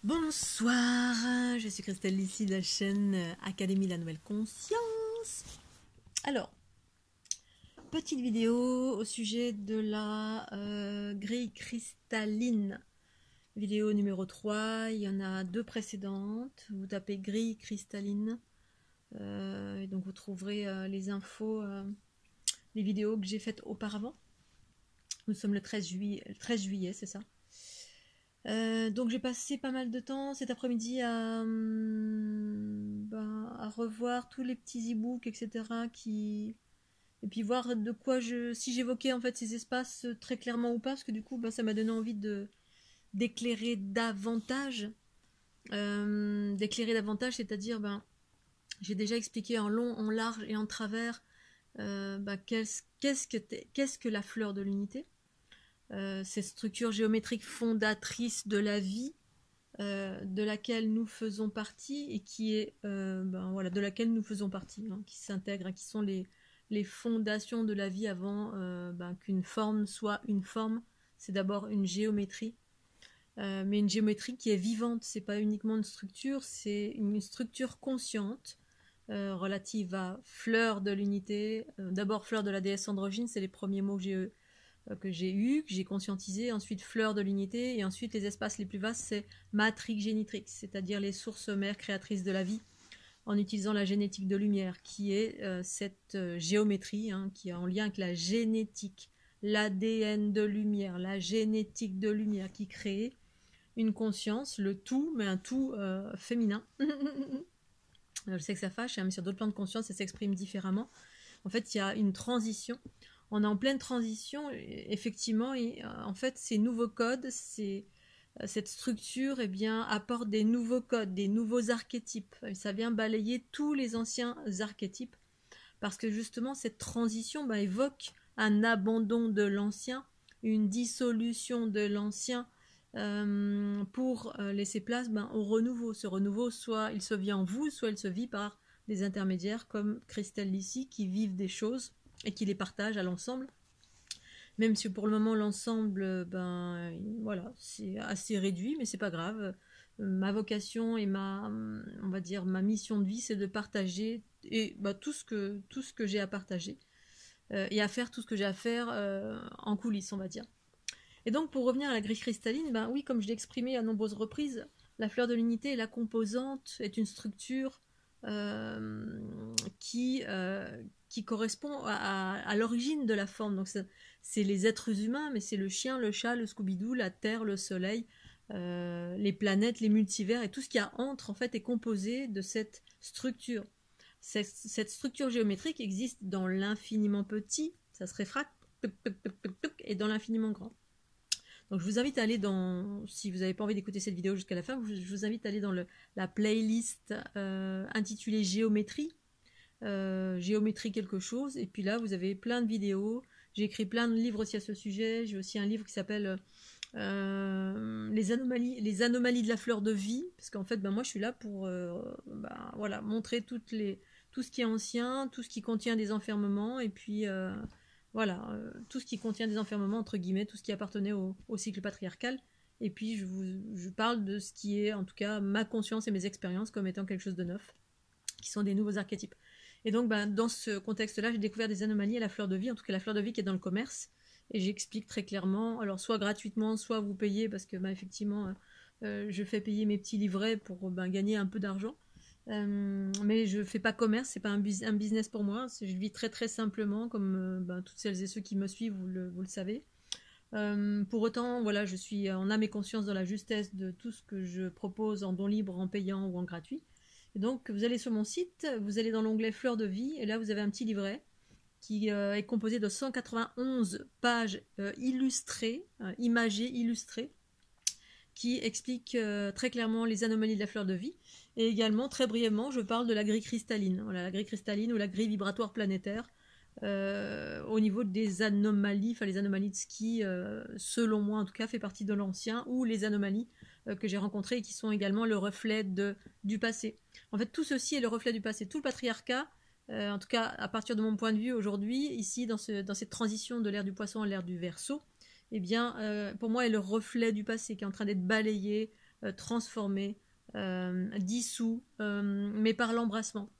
Bonsoir, je suis Christelle ici de la chaîne Académie de la Nouvelle Conscience. Alors, petite vidéo au sujet de la grille cristalline. Vidéo numéro 3, il y en a deux précédentes. Vous tapez grille cristalline. Et donc vous trouverez les infos, les vidéos que j'ai faites auparavant. Nous sommes le 13 juillet, c'est ça. Donc j'ai passé pas mal de temps cet après-midi à revoir tous les petits e-books, etc. Et puis voir de quoi si j'évoquais en fait ces espaces très clairement ou pas, parce que du coup ça m'a donné envie d'éclairer davantage. C'est-à-dire j'ai déjà expliqué en long, en large et en travers qu'est-ce que la fleur de l'unité. Cette structure géométrique fondatrice de la vie, de laquelle nous faisons partie et qui est de laquelle nous faisons partie, qui s'intègre, qui sont les fondations de la vie avant qu'une forme soit une forme. C'est d'abord une géométrie, mais une géométrie qui est vivante. C'est pas uniquement une structure, c'est une structure consciente relative à fleur de l'unité. D'abord fleur de la déesse androgyne, c'est les premiers mots que j'ai conscientisé, ensuite fleur de l'unité, et ensuite les espaces les plus vastes, c'est matrix génitrix, c'est-à-dire les sources mères créatrices de la vie, en utilisant la génétique de lumière, qui est cette géométrie, qui est en lien avec la génétique, l'ADN de lumière, la génétique de lumière, qui crée une conscience, le tout, mais un tout féminin. Je sais que ça fâche, mais sur d'autres plans de conscience, ça s'exprime différemment. En fait, il y a une transition. On est en pleine transition, effectivement, et en fait, ces nouveaux codes, cette structure apporte des nouveaux codes, des nouveaux archétypes. Ça vient balayer tous les anciens archétypes, parce que justement, cette transition évoque un abandon de l'ancien, une dissolution de l'ancien, pour laisser place au renouveau. Ce renouveau, soit il se vit en vous, soit il se vit par des intermédiaires comme Christelle ici, qui vivent des choses et qui les partagent à l'ensemble, même si pour le moment l'ensemble c'est assez réduit, mais c'est pas grave. Ma vocation et ma mission de vie, c'est de partager tout ce que j'ai à partager, et à faire tout ce que j'ai à faire en coulisses, on va dire. Et donc pour revenir à la grille cristalline, oui, comme je l'ai exprimé à nombreuses reprises, la fleur de l'unité, la composante, est une structure qui correspond à l'origine de la forme. Donc c'est les êtres humains, mais c'est le chien, le chat, le Scooby-Doo, la terre, le soleil, les planètes, les multivers, et tout ce qu'il y a entre en fait est composé de cette structure. Cette structure géométrique existe dans l'infiniment petit, ça se réfracte, et dans l'infiniment grand. Donc je vous invite à aller si vous n'avez pas envie d'écouter cette vidéo jusqu'à la fin, je vous invite à aller dans la playlist intitulée Géométrie, Géométrie quelque chose, et puis là vous avez plein de vidéos. J'ai écrit plein de livres aussi à ce sujet. J'ai aussi un livre qui s'appelle les anomalies de la fleur de vie, parce qu'en fait moi je suis là pour montrer tout ce qui est ancien, tout ce qui contient des enfermements, et puis tout ce qui contient des enfermements, entre guillemets, tout ce qui appartenait au cycle patriarcal. Et puis je parle de ce qui est en tout cas ma conscience et mes expériences comme étant quelque chose de neuf, qui sont des nouveaux archétypes. Et donc dans ce contexte-là, j'ai découvert des anomalies à la fleur de vie, en tout cas la fleur de vie qui est dans le commerce, et j'explique très clairement, alors soit gratuitement, soit vous payez, parce que effectivement je fais payer mes petits livrets pour gagner un peu d'argent. Mais je fais pas commerce, c'est pas un business pour moi, je vis très très simplement, comme toutes celles et ceux qui me suivent, vous le savez. Pour autant, je suis en âme et conscience dans la justesse de tout ce que je propose en don libre, en payant ou en gratuit. Et donc vous allez sur mon site, vous allez dans l'onglet Fleur de vie, et là vous avez un petit livret qui est composé de 191 pages illustrées, imagées, illustrées, qui explique très clairement les anomalies de la fleur de vie. Et également, très brièvement, je parle de la grille cristalline. Voilà, la grille cristalline ou la grille vibratoire planétaire, au niveau des anomalies, les anomalies de ce qui, selon moi en tout cas, fait partie de l'ancien, ou les anomalies que j'ai rencontrées et qui sont également le reflet du passé. En fait, tout ceci est le reflet du passé. Tout le patriarcat, en tout cas à partir de mon point de vue aujourd'hui, ici dans cette transition de l'ère du poisson à l'ère du Verseau, pour moi est le reflet du passé qui est en train d'être balayé transformé, dissous, mais par l'embrassement,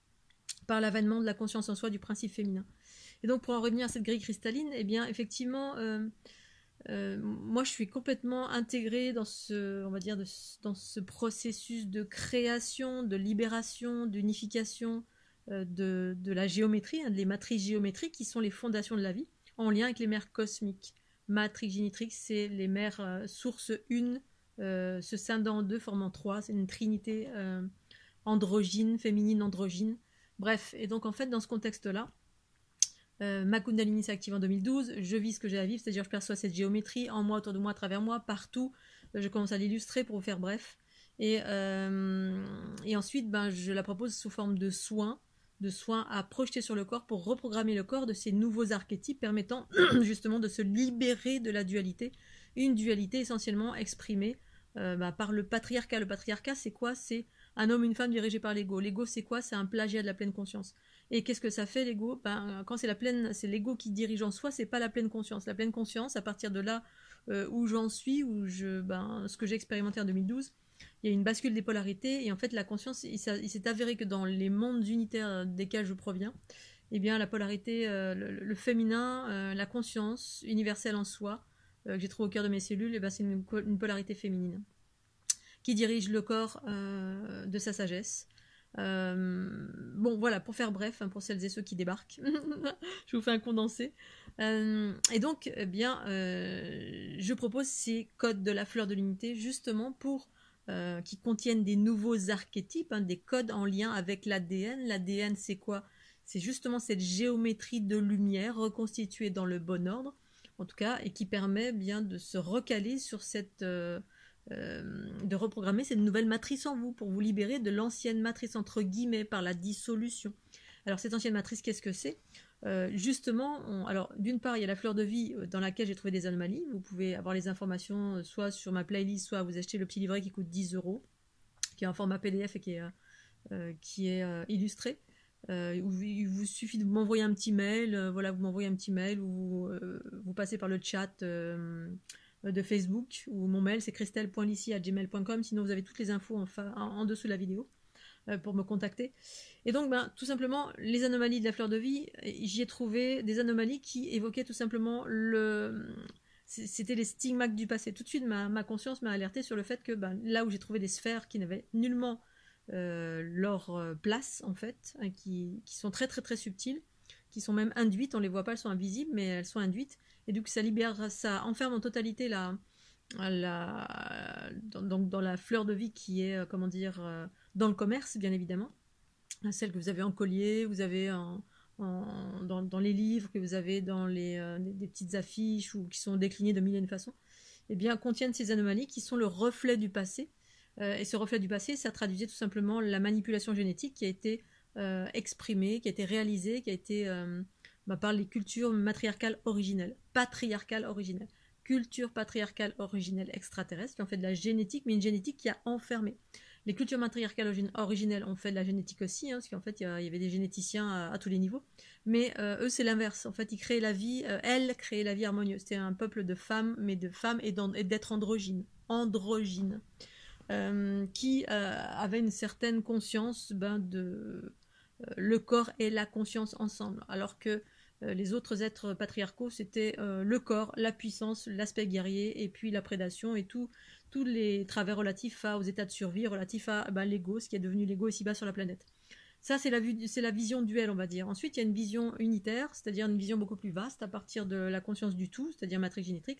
par l'avènement de la conscience en soi du principe féminin. Et donc pour en revenir à cette grille cristalline, eh bien effectivement, moi je suis complètement intégrée dans ce, on va dire, dans ce processus de création, de libération, d'unification de la géométrie, des matrices géométriques qui sont les fondations de la vie, en lien avec les mères cosmiques. Matrix génétrix, c'est les mères source 1, se scindant en 2, formant 3, c'est une trinité androgyne, féminine, androgyne. Bref, et donc en fait dans ce contexte-là, ma Kundalini s'active en 2012, je vis ce que j'ai à vivre, c'est-à-dire je perçois cette géométrie en moi, autour de moi, à travers moi, partout, je commence à l'illustrer pour vous faire bref, et ensuite je la propose sous forme de soins à projeter sur le corps pour reprogrammer le corps de ces nouveaux archétypes permettant justement de se libérer de la dualité, une dualité essentiellement exprimée par le patriarcat. Le patriarcat c'est quoi? C'est un homme, une femme dirigés par l'ego. L'ego c'est quoi? C'est un plagiat de la pleine conscience. Et qu'est-ce que ça fait l'ego? Quand c'est l'ego qui dirige en soi, c'est pas la pleine conscience. La pleine conscience, à partir de là où j'en suis, ce que j'ai expérimenté en 2012, il y a une bascule des polarités, et en fait la conscience, il s'est avéré que dans les mondes unitaires desquels je proviens, eh bien la polarité, le féminin, la conscience universelle en soi, que j'ai trouvé au cœur de mes cellules, eh bien, c'est une polarité féminine qui dirige le corps de sa sagesse. Bon voilà, pour faire bref, pour celles et ceux qui débarquent, je vous fais un condensé. Et donc, eh bien, je propose ces codes de la fleur de l'unité justement pour qui contiennent des nouveaux archétypes, des codes en lien avec l'ADN. L'ADN, c'est quoi? C'est justement cette géométrie de lumière reconstituée dans le bon ordre, en tout cas, et qui permet bien de se recaler sur cette de reprogrammer cette nouvelle matrice en vous pour vous libérer de l'ancienne matrice entre guillemets par la dissolution. Alors cette ancienne matrice, qu'est-ce que c'est? Justement, alors d'une part il y a la fleur de vie dans laquelle j'ai trouvé des anomalies. Vous pouvez avoir les informations soit sur ma playlist, soit vous achetez le petit livret qui coûte 10 €, qui est en format PDF et qui est illustré. Il vous suffit de m'envoyer un petit mail, voilà, vous m'envoyez un petit mail ou vous passez par le chat de Facebook, ou mon mail c'est christelle.lici@gmail.com. Sinon vous avez toutes les infos en dessous de la vidéo pour me contacter. Et donc tout simplement les anomalies de la fleur de vie, j'y ai trouvé des anomalies qui évoquaient tout simplement c'était les stigmates du passé. Tout de suite ma conscience m'a alerté sur le fait que là où j'ai trouvé des sphères qui n'avaient nullement leur place en fait, qui sont très très très subtiles, qui sont même induites, on les voit pas, elles sont invisibles mais elles sont induites, et donc ça libère, ça enferme en totalité dans la fleur de vie qui est dans le commerce bien évidemment, celle que vous avez en collier, vous avez dans les livres, que vous avez dans des petites affiches ou qui sont déclinées de mille et une façons, eh bien contiennent ces anomalies qui sont le reflet du passé. Et ce reflet du passé, ça traduisait tout simplement la manipulation génétique qui a été exprimée, qui a été réalisée, qui a été par les cultures matriarcales originelles, patriarcales originelles, culture patriarcale originelle extraterrestre qui ont fait de la génétique, mais une génétique qui a enfermé. Les cultures matriarcales originelles ont fait de la génétique aussi, parce qu'en fait il y avait des généticiens à tous les niveaux, mais eux c'est l'inverse. En fait ils créaient la vie, elles créaient la vie harmonieuse. C'était un peuple de femmes, mais de femmes et d'êtres androgynes, qui avait une certaine conscience de le corps et la conscience ensemble, alors que les autres êtres patriarcaux c'était le corps, la puissance, l'aspect guerrier et puis la prédation et tous les travers relatifs aux états de survie, relatifs à l'ego, ce qui est devenu l'ego ici-bas sur la planète. Ça c'est la vision duelle on va dire. Ensuite il y a une vision unitaire, c'est-à-dire une vision beaucoup plus vaste à partir de la conscience du tout, c'est-à-dire Matrix Génétrix,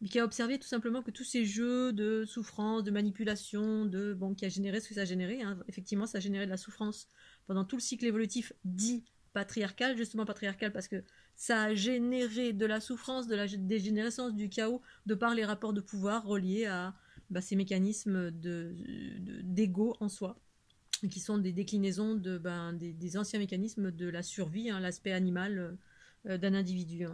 mais qui a observé tout simplement que tous ces jeux de souffrance, de manipulation, qui a généré ce que ça a généré, effectivement ça a généré de la souffrance pendant tout le cycle évolutif dit patriarcal, justement patriarcal parce que ça a généré de la souffrance, de la dégénérescence, du chaos, de par les rapports de pouvoir reliés à ces mécanismes d'ego en soi, qui sont des déclinaisons des anciens mécanismes de la survie, l'aspect animal d'un individu.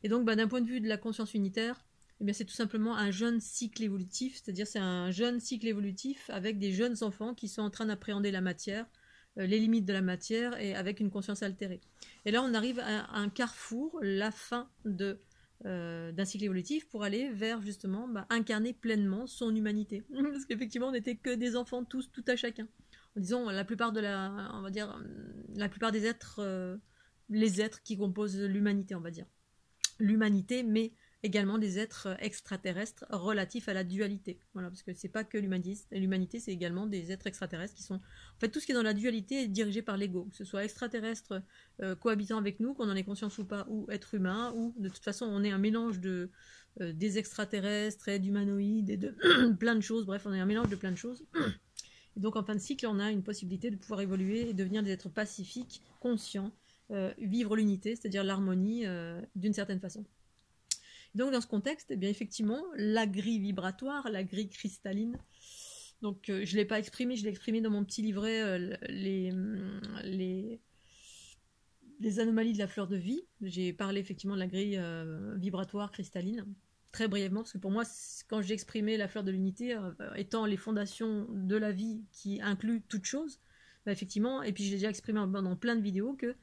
Et donc d'un point de vue de la conscience unitaire, eh bien, c'est tout simplement un jeune cycle évolutif, c'est-à-dire c'est un jeune cycle évolutif avec des jeunes enfants qui sont en train d'appréhender la matière, les limites de la matière et avec une conscience altérée. Et là on arrive à un carrefour, la fin de d'un cycle évolutif pour aller vers justement incarner pleinement son humanité. Parce qu'effectivement, on n'était que des enfants tous, tout à chacun. Disons, la plupart on va dire, la plupart des êtres, les êtres qui composent l'humanité, on va dire. L'humanité, mais également des êtres extraterrestres relatifs à la dualité. Voilà, parce que c'est pas que l'humanité, c'est également des êtres extraterrestres qui sont... En fait, tout ce qui est dans la dualité est dirigé par l'ego, que ce soit extraterrestre cohabitant avec nous, qu'on en ait conscience ou pas, ou être humain, ou de toute façon, on est un mélange des extraterrestres et d'humanoïdes et de plein de choses, bref, on est un mélange de plein de choses. Et donc, en fin de cycle, on a une possibilité de pouvoir évoluer et devenir des êtres pacifiques, conscients, vivre l'unité, c'est-à-dire l'harmonie d'une certaine façon. Donc dans ce contexte, eh bien effectivement, la grille vibratoire, la grille cristalline, donc je ne l'ai pas exprimé, je l'ai exprimé dans mon petit livret, les anomalies de la fleur de vie. J'ai parlé effectivement de la grille vibratoire cristalline, très brièvement, parce que pour moi, quand j'ai exprimé la fleur de l'unité, étant les fondations de la vie qui inclut toute chose, effectivement, et puis je l'ai déjà exprimé dans plein de vidéos, que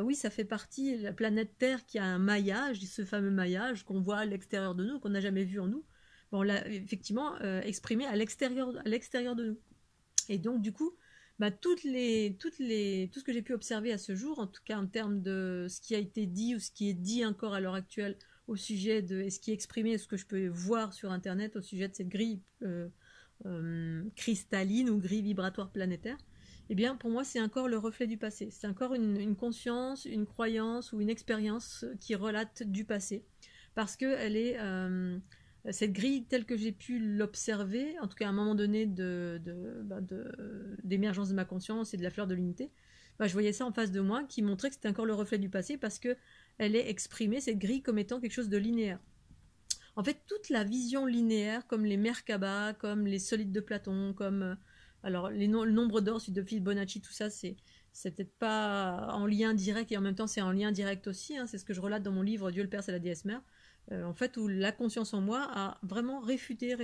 oui, ça fait partie de la planète Terre qui a un maillage, ce fameux maillage qu'on voit à l'extérieur de nous, qu'on n'a jamais vu en nous. On l'a effectivement exprimé à l'extérieur de nous. Et donc, du coup, tout ce que j'ai pu observer à ce jour, en tout cas en termes de ce qui a été dit ou ce qui est dit encore à l'heure actuelle au sujet de ce qui est exprimé, ce que je peux voir sur Internet au sujet de cette grille cristalline ou grille vibratoire planétaire, eh bien, pour moi, c'est encore le reflet du passé. C'est encore une conscience, une croyance ou une expérience qui relate du passé. Parce que elle est, cette grille, telle que j'ai pu l'observer, en tout cas à un moment donné d'émergence de ma conscience et de la fleur de l'unité, je voyais ça en face de moi qui montrait que c'était encore le reflet du passé parce que elle est exprimée, cette grille, comme étant quelque chose de linéaire. En fait, toute la vision linéaire, comme les Merkaba, comme les solides de Platon, comme... alors, le nombre d'or, suite de Fibonacci, tout ça, c'est peut-être pas en lien direct, et en même temps, c'est en lien direct aussi. Hein, c'est ce que je relate dans mon livre Dieu le Père, c'est la déesse mère. En fait, où la conscience en moi a vraiment réfuté,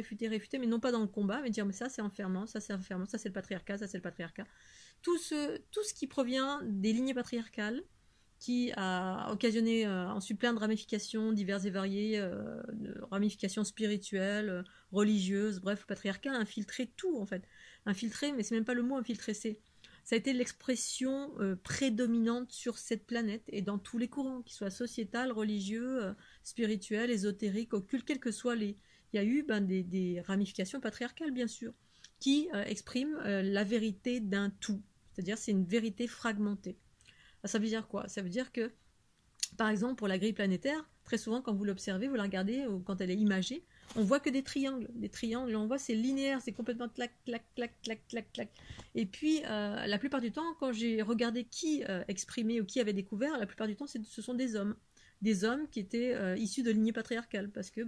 mais non pas dans le combat, mais dire, mais ça, c'est enfermant, ça, c'est enfermant, ça, c'est le patriarcat, ça, c'est le patriarcat. Tout ce qui provient des lignées patriarcales, qui a occasionné ensuite plein de ramifications diverses et variées, de ramifications spirituelles, religieuses, bref, le patriarcat a infiltré tout en fait. Infiltré, mais c'est même pas le mot infiltré, ça a été l'expression prédominante sur cette planète et dans tous les courants, qu'ils soient sociétal, religieux, spirituels, ésotériques, occultes, quels que soient les... Il y a eu des ramifications patriarcales, bien sûr, qui expriment la vérité d'un tout. C'est-à-dire c'est une vérité fragmentée. Ça veut dire quoi? Ça veut dire que, par exemple, pour la grille planétaire, très souvent, quand vous l'observez, vous la regardez, ou quand elle est imagée, on voit que des triangles. Des triangles, on voit, c'est linéaire, c'est complètement clac, clac, clac, clac, clac, clac. Et puis, la plupart du temps, quand j'ai regardé qui exprimait ou qui avait découvert, la plupart du temps, ce sont des hommes. Des hommes qui étaient issus de lignées patriarcales. Parce que,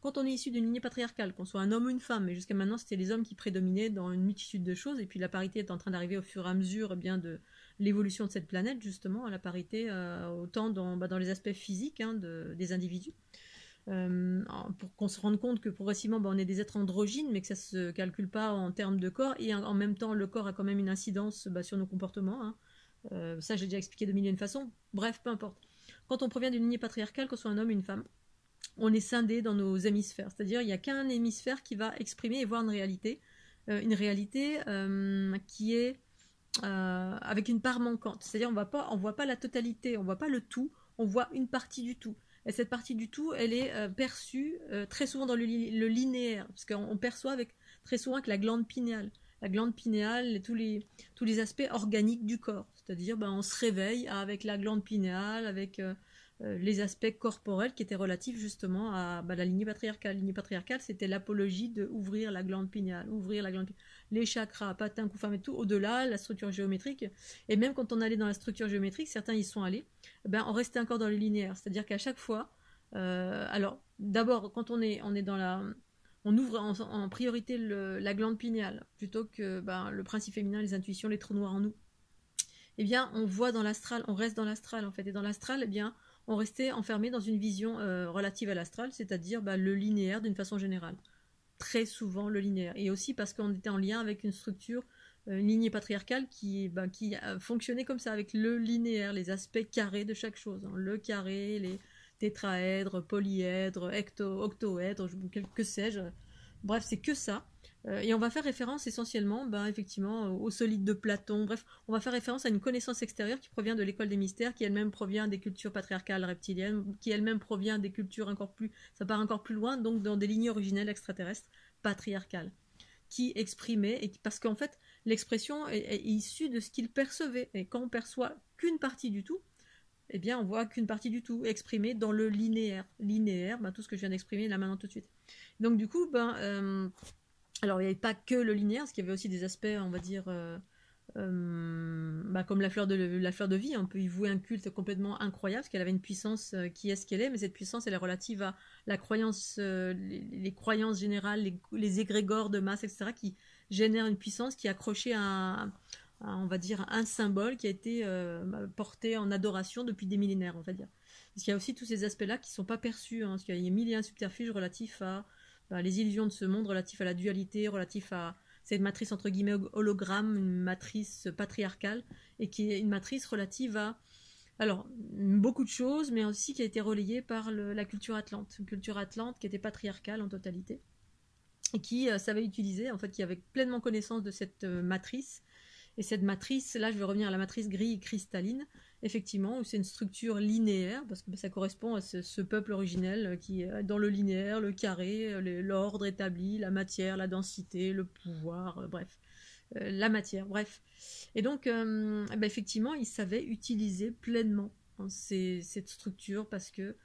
quand on est issu d'une lignée patriarcale, qu'on soit un homme ou une femme, mais jusqu'à maintenant, c'était les hommes qui prédominaient dans une multitude de choses, et puis la parité est en train d'arriver au fur et à mesure de l'évolution de cette planète, justement, à la parité, autant dans les aspects physiques des individus. Pour qu'on se rende compte que progressivement on est des êtres androgynes, mais que ça se calcule pas en termes de corps, et en même temps le corps a quand même une incidence sur nos comportements. Ça j'ai déjà expliqué de mille et une façons. Bref, peu importe. Quand on provient d'une lignée patriarcale, qu'on soit un homme ou une femme, on est scindé dans nos hémisphères. C'est-à-dire il n'y a qu'un hémisphère qui va exprimer et voir une réalité qui est avec une part manquante. C'est-à-dire on voit pas la totalité, on voit pas le tout, on voit une partie du tout. Et cette partie du tout, elle est perçue très souvent dans le linéaire, parce qu'on perçoit très souvent avec la glande pinéale. La glande pinéale, tous les aspects organiques du corps. C'est-à-dire, on se réveille avec la glande pinéale, avec les aspects corporels qui étaient relatifs justement à la lignée patriarcale. La lignée patriarcale, c'était l'apologie de ouvrir la glande pinéale, les chakras, patin, koufam et tout, au-delà, la structure géométrique. Et même quand on allait dans la structure géométrique, certains y sont allés, on restait encore dans le linéaire. C'est-à-dire qu'à chaque fois, alors d'abord, quand on est on ouvre en priorité la glande pinéale, plutôt que le principe féminin, les intuitions, les trous noirs en nous. Eh bien, on voit dans l'astral, on reste dans l'astral en fait. Et dans l'astral, eh bien, on restait enfermé dans une vision relative à l'astral, c'est-à-dire le linéaire d'une façon générale. Très souvent le linéaire. Et aussi parce qu'on était en lien avec une structure, une lignée patriarcale qui fonctionnait comme ça, avec le linéaire, les aspects carrés de chaque chose. Le carré, tétraèdre, polyèdre, octoèdre, que sais-je. Bref, c'est que ça. Et on va faire référence essentiellement, effectivement, au solide de Platon. Bref, on va faire référence à une connaissance extérieure qui provient de l'école des mystères, qui elle-même provient des cultures patriarcales reptiliennes, qui elle-même provient des cultures ça part encore plus loin, donc dans des lignées originelles extraterrestres patriarcales, qui exprimaient, parce qu'en fait, l'expression est issue de ce qu'ils percevaient. Et quand on perçoit qu'une partie du tout, eh bien, on voit qu'une partie du tout exprimée dans le linéaire. Linéaire, tout ce que je viens d'exprimer là maintenant tout de suite. Donc du coup, alors il n'y avait pas que le linéaire, parce qu'il y avait aussi des aspects, on va dire, comme la fleur de vie, on peut y vouer un culte complètement incroyable, parce qu'elle avait une puissance qui est ce qu'elle est, mais cette puissance, elle est relative à la croyance, les croyances générales, les égrégores de masse, etc., qui génèrent une puissance qui est accrochée à on va dire, un symbole qui a été porté en adoration depuis des millénaires, on va dire. Parce qu'il y a aussi tous ces aspects-là qui ne sont pas perçus, parce qu'il y a mille et un subterfuges relatifs à les illusions de ce monde, relatifs à la dualité, relatifs à cette matrice entre guillemets hologramme, une matrice patriarcale, et qui est une matrice relative à beaucoup de choses, mais aussi qui a été relayée par la culture atlante, une culture atlante qui était patriarcale en totalité, et qui savait utiliser, en fait, qui avait pleinement connaissance de cette matrice. Et cette matrice, là je vais revenir à la matrice grille cristalline, effectivement, où c'est une structure linéaire, parce que ça correspond à ce peuple originel qui est dans le linéaire, le carré, l'ordre établi, la matière, la densité, le pouvoir, bref, la matière, bref. Et donc, effectivement, il savait utiliser pleinement cette structure, parce que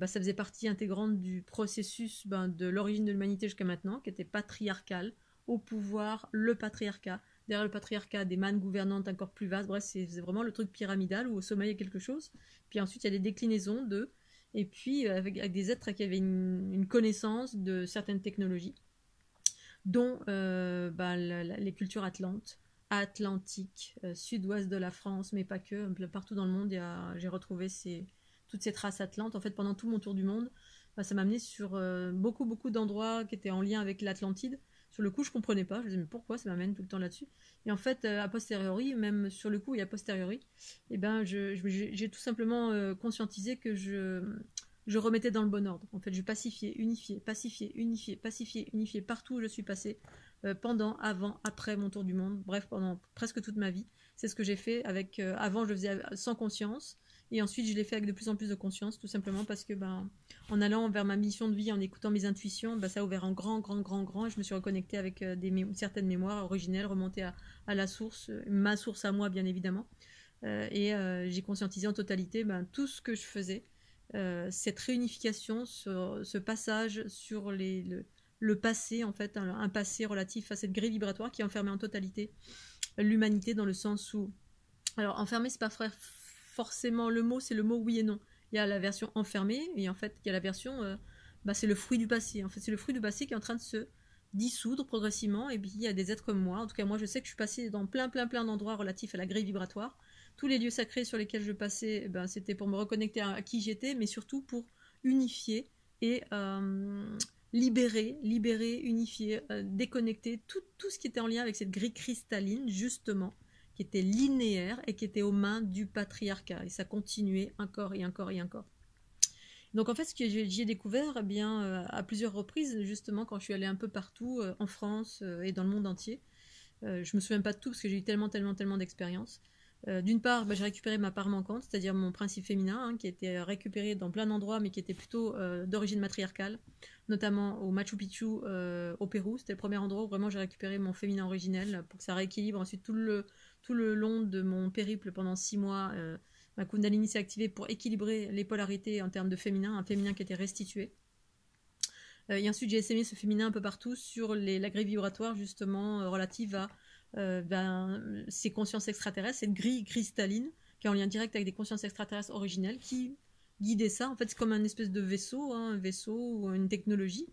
ça faisait partie intégrante du processus de l'origine de l'humanité jusqu'à maintenant, qui était patriarcal, au pouvoir, le patriarcat. Derrière le patriarcat, des mannes gouvernantes encore plus vastes. Bref, c'est vraiment le truc pyramidal où au sommet il y a quelque chose. Puis ensuite, il y a des déclinaisons d'eux. Et puis, avec des êtres qui avaient une connaissance de certaines technologies, dont les cultures atlantiques, sud-ouest de la France, mais pas que. Partout dans le monde, j'ai retrouvé toutes ces traces atlantes. En fait, pendant tout mon tour du monde, ça m'a amené sur beaucoup, beaucoup d'endroits qui étaient en lien avec l'Atlantide. Sur le coup, je comprenais pas. Je me disais, mais pourquoi ça m'amène tout le temps là-dessus? Et en fait, a posteriori, même sur le coup et a posteriori, j'ai tout simplement conscientisé que je remettais dans le bon ordre. En fait, je pacifiais, unifiais, partout où je suis passée, pendant, avant, après mon tour du monde, bref, pendant presque toute ma vie. C'est ce que j'ai fait avec... avant, je le faisais sans conscience. Et ensuite, je l'ai fait avec de plus en plus de conscience, tout simplement parce que, en allant vers ma mission de vie, en écoutant mes intuitions, ça a ouvert un grand, et je me suis reconnectée avec certaines mémoires originelles, remontées à la source, ma source à moi, bien évidemment. Et j'ai conscientisé en totalité tout ce que je faisais, cette réunification, ce passage sur le passé, en fait, un passé relatif à cette grille vibratoire qui enfermait en totalité l'humanité, dans le sens où... Alors, enfermé, c'est pas forcément le mot, c'est le mot oui et non. Il y a la version enfermée, et en fait, il y a la version, c'est le fruit du passé. En fait, c'est le fruit du passé qui est en train de se dissoudre progressivement, et puis il y a des êtres comme moi. En tout cas, moi, je sais que je suis passée dans plein d'endroits relatifs à la grille vibratoire. Tous les lieux sacrés sur lesquels je passais, c'était pour me reconnecter à qui j'étais, mais surtout pour unifier et libérer, unifier, déconnecter tout ce qui était en lien avec cette grille cristalline, justement, qui était linéaire et qui était aux mains du patriarcat. Et ça continuait encore et encore et encore. Donc en fait, ce que j'ai découvert, à plusieurs reprises, justement, quand je suis allée un peu partout, en France et dans le monde entier, je me souviens pas de tout parce que j'ai eu tellement d'expériences. D'une part, j'ai récupéré ma part manquante, c'est-à-dire mon principe féminin, qui était récupéré dans plein d'endroits, mais qui était plutôt d'origine matriarcale, notamment au Machu Picchu, au Pérou. C'était le premier endroit où vraiment j'ai récupéré mon féminin originel pour que ça rééquilibre. Ensuite, tout le long de mon périple pendant 6 mois, ma Kundalini s'est activée pour équilibrer les polarités en termes de féminin, un féminin qui était restitué. Et ensuite, j'ai essaimé ce féminin un peu partout sur la grille vibratoire, justement, relative à ces consciences extraterrestres, cette grille cristalline qui est en lien direct avec des consciences extraterrestres originelles qui guidaient ça. En fait, c'est comme un espèce de vaisseau, un vaisseau ou une technologie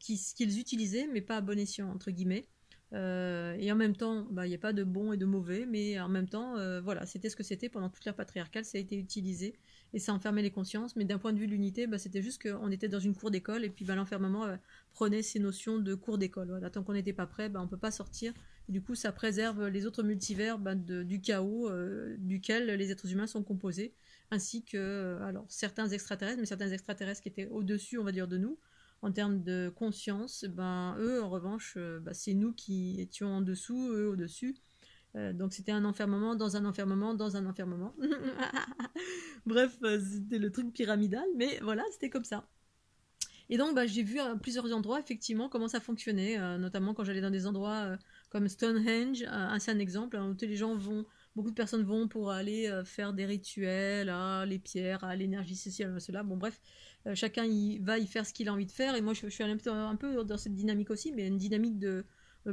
qu'ils utilisaient, mais pas à bon escient, entre guillemets. Et en même temps, il n'y a pas de bon et de mauvais, mais en même temps, voilà, c'était ce que c'était pendant toute l'ère patriarcale, ça a été utilisé et ça enfermait les consciences, mais d'un point de vue de l'unité, c'était juste qu'on était dans une cour d'école et puis l'enfermement prenait ces notions de cour d'école. Voilà, tant qu'on n'était pas prêt, on ne peut pas sortir. Et du coup, ça préserve les autres multivers du chaos duquel les êtres humains sont composés, ainsi que alors certains extraterrestres, mais certains extraterrestres qui étaient au-dessus, on va dire, de nous, en termes de conscience. Ben eux, en revanche, c'est nous qui étions en dessous, eux au-dessus. Donc c'était un enfermement dans un enfermement dans un enfermement. Bref, c'était le truc pyramidal, mais voilà, c'était comme ça. Et donc, j'ai vu à plusieurs endroits, effectivement, comment ça fonctionnait, notamment quand j'allais dans des endroits comme Stonehenge, c'est un exemple, hein, où les gens vont, beaucoup de personnes vont pour aller faire des rituels à les pierres, à l'énergie ceci, à cela. Bon, bref, chacun va y faire ce qu'il a envie de faire, et moi, je suis un peu dans cette dynamique aussi, mais une dynamique de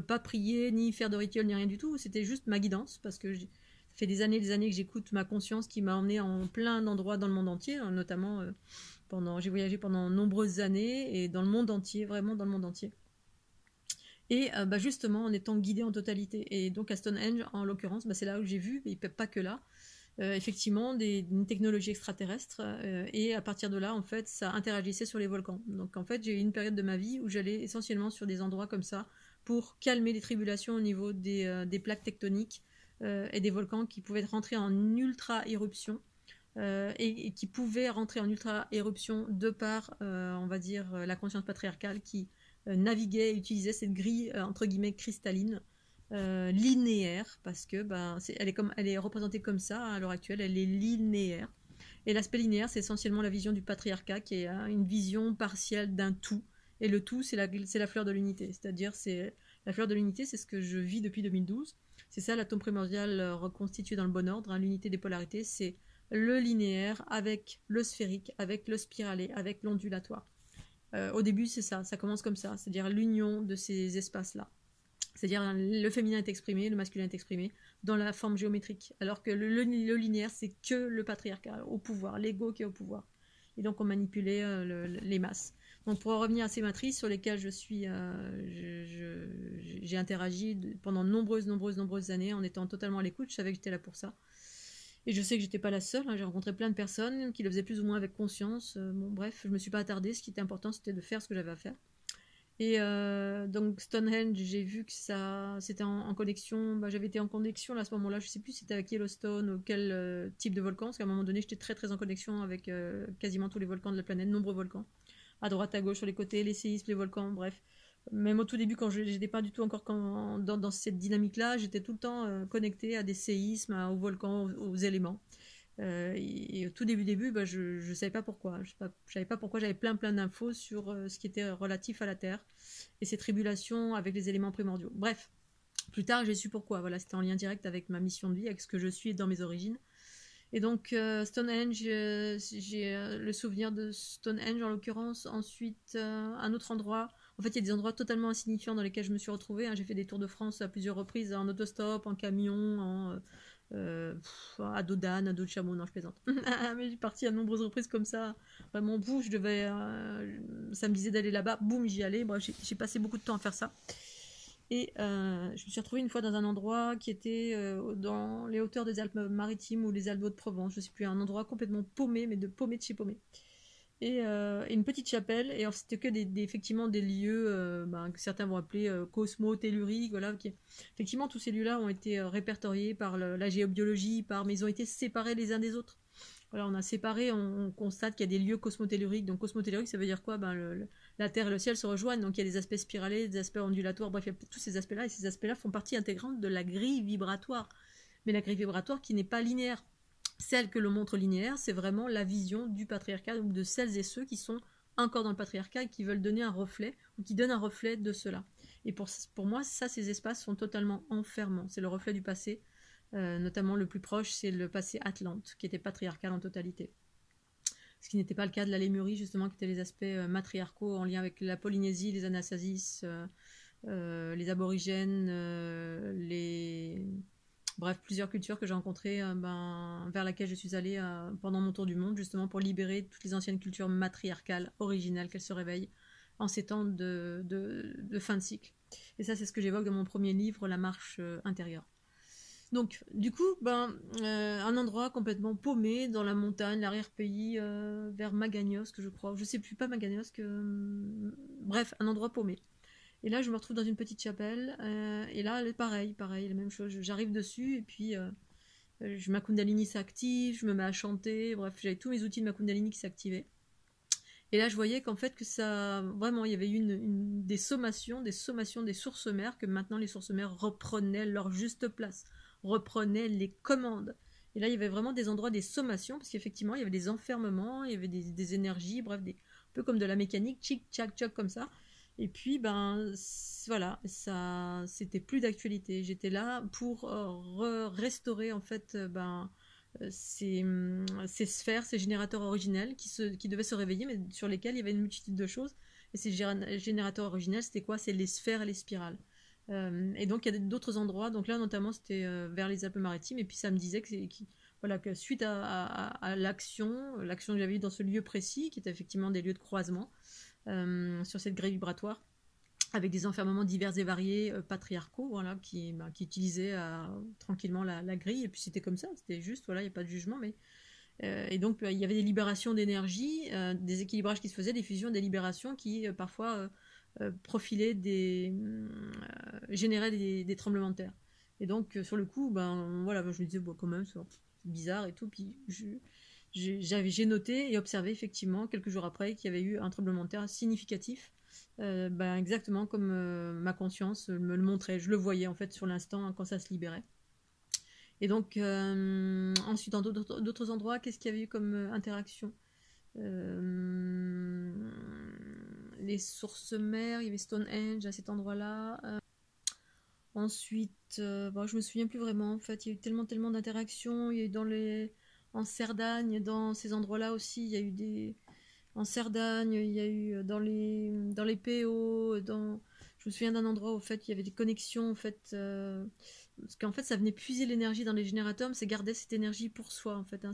pas prier, ni faire de rituels, ni rien du tout. C'était juste ma guidance, parce que ça fait des années que j'écoute ma conscience qui m'a emmené en plein d'endroits dans le monde entier, hein, notamment j'ai voyagé pendant nombreuses années et dans le monde entier, vraiment dans le monde entier. Et justement en étant guidée en totalité. Et donc à Stonehenge, en l'occurrence, c'est là où j'ai vu, mais pas que là, effectivement une technologie extraterrestre. Et à partir de là, en fait, ça interagissait sur les volcans. Donc en fait, j'ai eu une période de ma vie où j'allais essentiellement sur des endroits comme ça pour calmer les tribulations au niveau des plaques tectoniques et des volcans qui pouvaient rentrer en ultra-éruption. Et qui pouvaient rentrer en ultra-éruption de par, on va dire, la conscience patriarcale qui naviguait et utilisait cette grille, entre guillemets, cristalline, linéaire, parce que elle est représentée comme ça à l'heure actuelle, elle est linéaire. Et l'aspect linéaire, c'est essentiellement la vision du patriarcat, qui est une vision partielle d'un tout. Et le tout, c'est la fleur de l'unité. C'est-à-dire, la fleur de l'unité, c'est ce que je vis depuis 2012. C'est ça l'atome primordial reconstitué dans le bon ordre. Hein. L'unité des polarités, c'est le linéaire avec le sphérique, avec le spiralé, avec l'ondulatoire. Au début, c'est ça commence comme ça, c'est-à-dire l'union de ces espaces-là. C'est-à-dire le féminin est exprimé, le masculin est exprimé dans la forme géométrique, alors que le linéaire, c'est que le patriarcat au pouvoir, l'ego qui est au pouvoir. Et donc on manipulait les masses. Donc pour en revenir à ces matrices sur lesquelles j'ai interagi pendant nombreuses années en étant totalement à l'écoute, je savais que j'étais là pour ça. Et je sais que j'étais pas la seule, hein, j'ai rencontré plein de personnes qui le faisaient plus ou moins avec conscience. Bref, je me suis pas attardée, ce qui était important c'était de faire ce que j'avais à faire. Et donc Stonehenge, j'ai vu que c'était en connexion, j'avais été en connexion là, à ce moment-là, je sais plus si c'était avec Yellowstone ou quel type de volcan, parce qu'à un moment donné j'étais très en connexion avec quasiment tous les volcans de la planète, nombreux volcans, à droite, à gauche, sur les côtés, les séismes, les volcans, bref. Même au tout début, quand j'étais pas du tout encore dans cette dynamique-là, j'étais tout le temps connectée à des séismes, aux volcans, aux éléments. Et au tout début, je savais pas pourquoi. Je savais pas pourquoi j'avais plein d'infos sur ce qui était relatif à la Terre et ses tribulations avec les éléments primordiaux. Bref, plus tard, j'ai su pourquoi. Voilà, c'était en lien direct avec ma mission de vie, avec ce que je suis dans mes origines. Et donc Stonehenge, j'ai le souvenir de Stonehenge en l'occurrence. Ensuite, un autre endroit. En fait, il y a des endroits totalement insignifiants dans lesquels je me suis retrouvée. Hein. J'ai fait des tours de France à plusieurs reprises, en autostop, en camion, à dos d'âne, à dos de chameau. Non, je plaisante. Mais je suis partie à de nombreuses reprises comme ça. Vraiment, boum, ça me disait d'aller là-bas. Boum, j'y allais. Bref, j'ai passé beaucoup de temps à faire ça. Et je me suis retrouvée une fois dans un endroit qui était dans les hauteurs des Alpes-Maritimes ou les Alpes de Provence, je sais plus, un endroit complètement paumé, mais de paumé de chez paumé. Et une petite chapelle, et c'était que effectivement des lieux que certains vont appeler cosmo-telluriques, voilà, effectivement tous ces lieux-là ont été répertoriés par la géobiologie, mais ils ont été séparés les uns des autres. Voilà, on a séparé, on constate qu'il y a des lieux cosmotelluriques. Donc cosmotellurique, ça veut dire quoi? La Terre et le ciel se rejoignent, donc il y a des aspects spiralés, des aspects ondulatoires, bref, il y a tous ces aspects-là, et ces aspects-là font partie intégrante de la grille vibratoire. Mais la grille vibratoire qui n'est pas linéaire. Celle que l'on montre linéaire, c'est vraiment la vision du patriarcat, ou de celles et ceux qui sont encore dans le patriarcat et qui veulent donner un reflet, ou qui donnent un reflet de cela. Et pour moi, ces espaces sont totalement enfermants. C'est le reflet du passé. Notamment le plus proche, c'est le passé Atlante, qui était patriarcal en totalité. Ce qui n'était pas le cas de la Lémurie, justement, qui étaient les aspects matriarcaux en lien avec la Polynésie, les Anasasis, les aborigènes, bref, plusieurs cultures que j'ai rencontrées, vers laquelle je suis allée pendant mon tour du monde, justement pour libérer toutes les anciennes cultures matriarcales, originales, qu'elles se réveillent en ces temps de fin de cycle. Et ça, c'est ce que j'évoque dans mon premier livre, La marche intérieure. Donc, du coup, un endroit complètement paumé dans la montagne, l'arrière-pays, vers Maganiosque, je crois. Je sais plus, pas Maganiosque. Bref, un endroit paumé. Et là, je me retrouve dans une petite chapelle. Et là, pareil, la même chose. J'arrive dessus et puis ma Kundalini s'active, je me mets à chanter, bref, j'avais tous mes outils de ma Kundalini qui s'activaient. Et là, je voyais qu'en fait, que ça, vraiment, il y avait eu des sommations, des sources mères, que maintenant les sources mères reprenaient leur juste place, reprenaient les commandes. Et là, il y avait vraiment des endroits, des sommations, parce qu'effectivement, il y avait des enfermements, il y avait des énergies, bref, un peu comme de la mécanique, tchic, tchac, tchac, comme ça. Et puis, ben, voilà, ça, c'était plus d'actualité. J'étais là pour restaurer, en fait, ces sphères, ces générateurs originels qui devaient se réveiller, mais sur lesquels il y avait une multitude de choses. Et ces générateurs originels, c'était quoi? C'est les sphères et les spirales. Et donc, il y a d'autres endroits. Donc là, notamment, c'était vers les Alpes-Maritimes. Et puis, ça me disait voilà, que suite à l'action que j'avais eue dans ce lieu précis, qui était effectivement des lieux de croisement, sur cette grille vibratoire, avec des enfermements divers et variés patriarcaux, voilà, qui utilisaient tranquillement la grille, et puis c'était comme ça, c'était juste, voilà, il n'y a pas de jugement, mais et donc il y avait des libérations d'énergie, des équilibrages qui se faisaient, des fusions, des libérations qui parfois profilaient généraient des tremblements de terre. Et donc sur le coup, ben voilà, je me disais bon, quand même c'est bizarre et tout, puis j'ai noté et observé effectivement quelques jours après qu'il y avait eu un tremblement de terre significatif, exactement comme ma conscience me le montrait. Je le voyais en fait sur l'instant quand ça se libérait. Et donc ensuite dans d'autres endroits, qu'est-ce qu'il y avait eu comme interaction? Les sources mères, il y avait Stonehenge à cet endroit-là. Ensuite, je me souviens plus vraiment. En fait, il y a eu tellement d'interactions. Il y a eu en Cerdagne, dans ces endroits-là aussi, il y a eu en Cerdagne, il y a eu dans les PO, je me souviens d'un endroit où en fait il y avait des connexions en fait, parce qu'en fait ça venait puiser l'énergie dans les générateurs, mais ça gardait cette énergie pour soi en fait. Hein.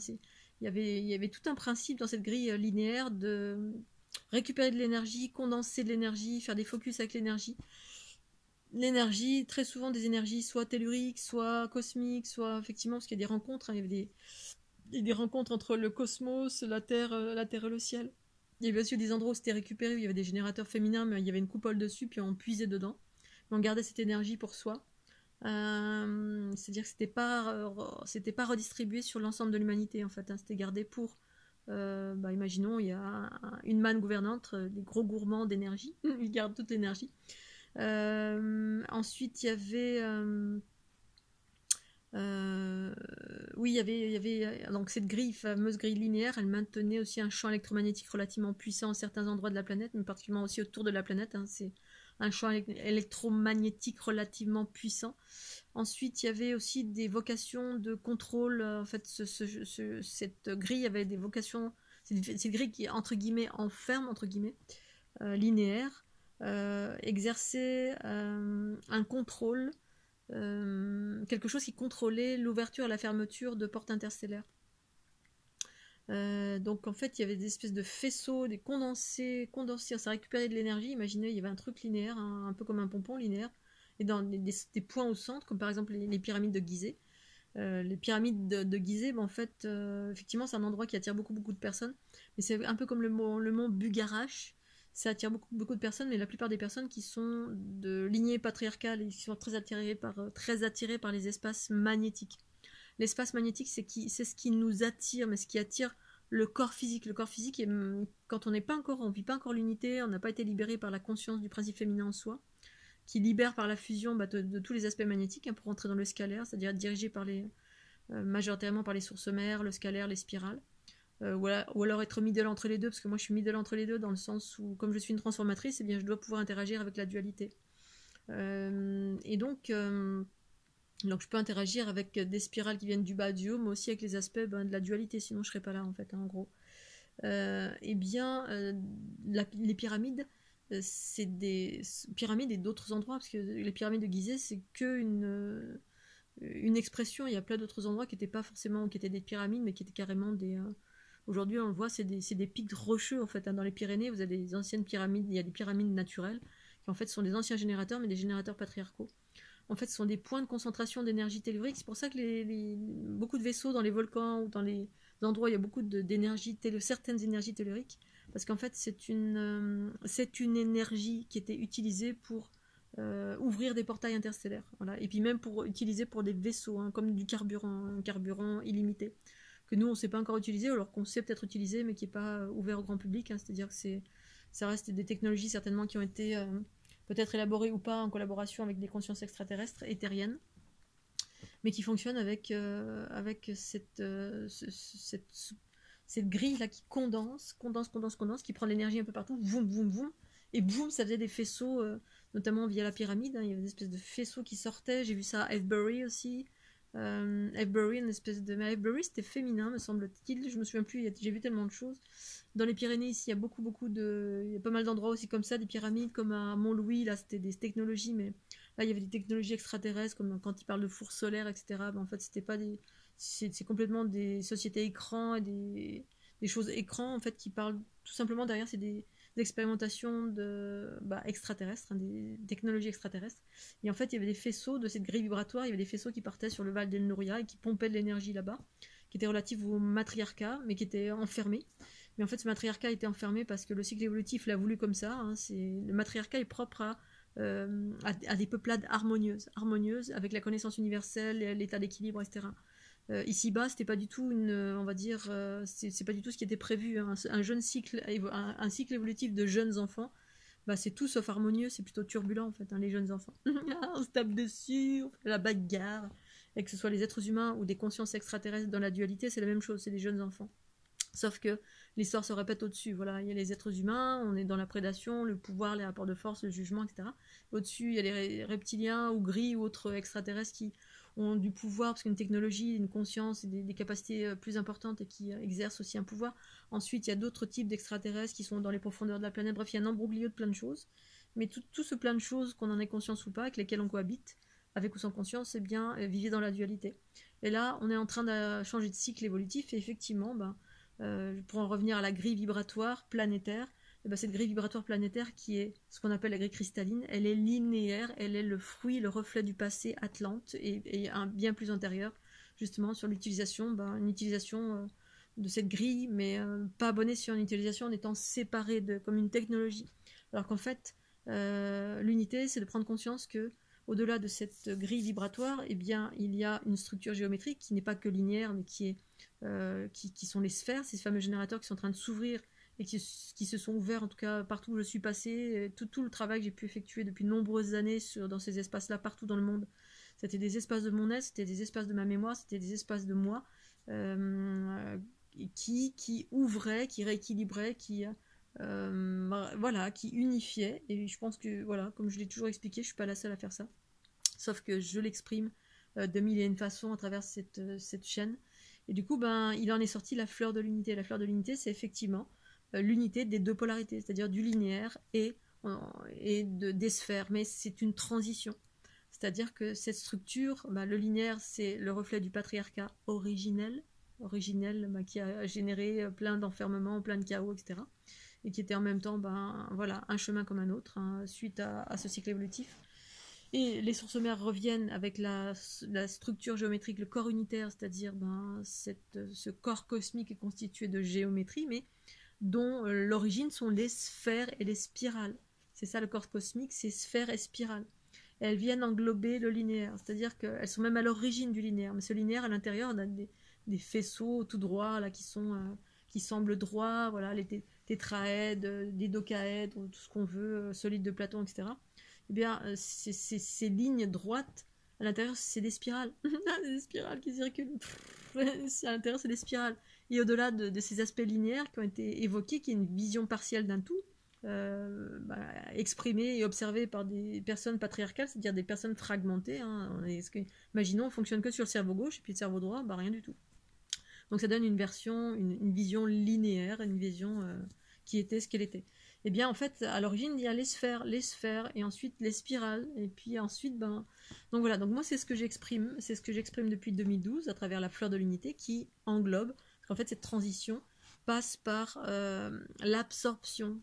Il y avait tout un principe dans cette grille linéaire de récupérer de l'énergie, condenser de l'énergie, faire des focus avec l'énergie. L'énergie, très souvent des énergies soit telluriques, soit cosmiques, soit effectivement, parce qu'il y a des rencontres, hein, il y a des rencontres entre le cosmos, la Terre et le ciel. Il y avait aussi des endroits où c'était récupéré, où il y avait des générateurs féminins, mais il y avait une coupole dessus, puis on puisait dedans. Mais on gardait cette énergie pour soi. C'est-à-dire que c'était pas redistribué sur l'ensemble de l'humanité, en fait. Hein, c'était gardé pour... imaginons, il y a une manne gouvernante, des gros gourmands d'énergie. Ils gardent toute l'énergie. Ensuite, il y avait... oui, il y avait donc cette fameuse grille linéaire, elle maintenait aussi un champ électromagnétique relativement puissant à certains endroits de la planète, mais particulièrement aussi autour de la planète. Hein, c'est un champ électromagnétique relativement puissant. Ensuite, il y avait aussi des vocations de contrôle. En fait, cette grille avait des vocations. C'est une grille qui est entre guillemets enferme, entre guillemets, linéaire, exerçait un contrôle. Quelque chose qui contrôlait l'ouverture et la fermeture de portes interstellaires. Donc en fait il y avait des espèces de faisceaux, des condensés, ça récupérait de l'énergie. Imaginez, il y avait un truc linéaire, un peu comme un pompon linéaire, et dans des points au centre, comme par exemple les pyramides de Gizeh. Les pyramides de Gizeh, en fait, effectivement c'est un endroit qui attire beaucoup de personnes, mais c'est un peu comme le mont Bugarash. Ça attire beaucoup de personnes, mais la plupart des personnes qui sont de lignée patriarcale et qui sont très attirées par les espaces magnétiques. L'espace magnétique, c'est ce qui nous attire, mais ce qui attire le corps physique. Le corps physique, quand on n'est pas encore, on vit pas encore l'unité, on n'a pas été libéré par la conscience du principe féminin en soi, qui libère par la fusion de tous les aspects magnétiques, hein, pour entrer dans le scalaire, c'est-à-dire dirigé majoritairement par les sources mères, le scalaire, les spirales. Ou alors être middle entre les deux, parce que moi je suis middle entre les deux dans le sens où, comme je suis une transformatrice, eh bien je dois pouvoir interagir avec la dualité. Et donc je peux interagir avec des spirales qui viennent du bas du haut, mais aussi avec les aspects de la dualité, sinon je serais pas là en fait, hein, en gros. Les pyramides, c'est des pyramides et d'autres endroits, parce que les pyramides de Gizeh, c'est que une expression. Il y a plein d'autres endroits qui étaient des pyramides, mais qui étaient carrément des... Aujourd'hui, on le voit, c'est des pics rocheux, en fait. Hein. Dans les Pyrénées, vous avez des anciennes pyramides, il y a des pyramides naturelles, qui en fait sont des anciens générateurs, mais des générateurs patriarcaux. En fait, ce sont des points de concentration d'énergie tellurique. C'est pour ça que beaucoup de vaisseaux dans les volcans ou dans les endroits où il y a beaucoup certaines énergies telluriques, parce qu'en fait, c'est une énergie qui était utilisée pour ouvrir des portails interstellaires. Voilà. Et puis même pour utiliser pour des vaisseaux, hein, comme du carburant, un carburant illimité, que nous on ne sait pas encore utiliser, alors qu'on sait peut-être utiliser, mais qui n'est pas ouvert au grand public. Hein. C'est-à-dire que ça reste des technologies certainement qui ont été peut-être élaborées ou pas en collaboration avec des consciences extraterrestres, éthériennes, mais qui fonctionnent avec cette grille là qui condense, qui prend l'énergie un peu partout, boum, boum, boum, et boum, ça faisait des faisceaux, notamment via la pyramide, hein, il y avait des espèces de faisceaux qui sortaient, j'ai vu ça à Avebury aussi, Avebury, une espèce de... Mais Avebury c'était féminin, me semble-t-il, je me souviens plus, j'ai vu tellement de choses. Dans les Pyrénées, ici, il y a beaucoup de... Il y a pas mal d'endroits aussi comme ça, des pyramides, comme à Mont-Louis, là c'était des technologies, mais là il y avait des technologies extraterrestres, comme quand ils parlent de fours solaires, etc. Ben, en fait, c'était pas des... C'est complètement des sociétés écrans et des choses écrans, en fait, qui parlent tout simplement derrière, c'est des expérimentations extraterrestres, hein, des technologies extraterrestres. Et en fait, il y avait des faisceaux de cette grille vibratoire, il y avait des faisceaux qui partaient sur le Val d'El Nouria et qui pompaient de l'énergie là-bas, qui étaient relatives au matriarcat, mais qui étaient enfermés. Mais en fait, ce matriarcat était enfermé parce que le cycle évolutif l'a voulu comme ça. Hein, le matriarcat est propre à des peuplades harmonieuses, avec la connaissance universelle, l'état d'équilibre, etc. Ici-bas, c'était pas du tout on va dire, c'est pas du tout ce qui était prévu. Hein. Un cycle évolutif de jeunes enfants, bah, c'est tout sauf harmonieux, c'est plutôt turbulent en fait, hein, les jeunes enfants. On se tape dessus, on fait la bagarre. Et que ce soit les êtres humains ou des consciences extraterrestres dans la dualité, c'est la même chose, c'est des jeunes enfants. Sauf que l'histoire se répète au-dessus. Voilà, il y a les êtres humains, on est dans la prédation, le pouvoir, les rapports de force, le jugement, etc. Au-dessus, il y a les reptiliens ou gris ou autres extraterrestres qui ont du pouvoir, parce qu'une technologie, une conscience et des capacités plus importantes et qui exercent aussi un pouvoir. Ensuite, il y a d'autres types d'extraterrestres qui sont dans les profondeurs de la planète. Bref, il y a un embroglio de plein de choses. Mais tout ce plein de choses, qu'on en ait conscience ou pas, avec lesquelles on cohabite, avec ou sans conscience, c'est bien vivre dans la dualité. Et là, on est en train de changer de cycle évolutif, et effectivement, pour en revenir à la grille vibratoire planétaire, cette grille vibratoire planétaire qui est ce qu'on appelle la grille cristalline, elle est linéaire, elle est le fruit, le reflet du passé atlante et un bien plus antérieur, justement sur l'utilisation, une utilisation de cette grille, mais pas abonnée sur une utilisation en étant séparée comme une technologie. Alors qu'en fait, l'unité, c'est de prendre conscience que au-delà de cette grille vibratoire, eh bien, il y a une structure géométrique qui n'est pas que linéaire, mais qui sont les sphères, ces fameux générateurs qui sont en train de s'ouvrir et qui se sont ouverts, en tout cas partout où je suis passée, tout le travail que j'ai pu effectuer depuis de nombreuses années dans ces espaces-là, partout dans le monde. C'était des espaces de mon être, c'était des espaces de ma mémoire, c'était des espaces de moi, qui ouvraient, qui rééquilibraient, qui unifiaient. Et je pense que, voilà, comme je l'ai toujours expliqué, je suis pas la seule à faire ça. Sauf que je l'exprime de mille et une façons à travers cette chaîne. Et du coup, il en est sorti la fleur de l'unité. La fleur de l'unité, c'est effectivement l'unité des deux polarités, c'est-à-dire du linéaire et des sphères. Mais c'est une transition. C'est-à-dire que cette structure, le linéaire, c'est le reflet du patriarcat originel qui a généré plein d'enfermements, plein de chaos, etc. Et qui était en même temps un chemin comme un autre, hein, suite à ce cycle évolutif. Et les sources mères reviennent avec la structure géométrique, le corps unitaire, c'est-à-dire ce corps cosmique est constitué de géométrie, mais dont l'origine sont les sphères et les spirales. C'est ça le corps cosmique, c'est sphères et spirales. Et elles viennent englober le linéaire, c'est-à-dire qu'elles sont même à l'origine du linéaire. Mais ce linéaire, à l'intérieur, on a des faisceaux tout droits là, qui semblent droits, voilà, les tétraèdes, des docaèdres, tout ce qu'on veut, solides de Platon, etc. Eh bien, ces lignes droites, à l'intérieur, c'est des spirales. Des spirales qui circulent. À l'intérieur, c'est des spirales. Et au-delà de ces aspects linéaires qui ont été évoqués, qui est une vision partielle d'un tout, exprimée et observée par des personnes patriarcales, c'est-à-dire des personnes fragmentées. Hein. Imaginons, on ne fonctionne que sur le cerveau gauche et puis le cerveau droit, rien du tout. Donc ça donne une vision linéaire, une vision qui était ce qu'elle était. Eh bien, en fait, à l'origine, il y a les sphères, et ensuite les spirales, et puis ensuite, donc voilà. Donc moi, c'est ce que j'exprime depuis 2012 à travers la fleur de l'unité qui englobe, parce qu'en fait, cette transition passe par l'absorption,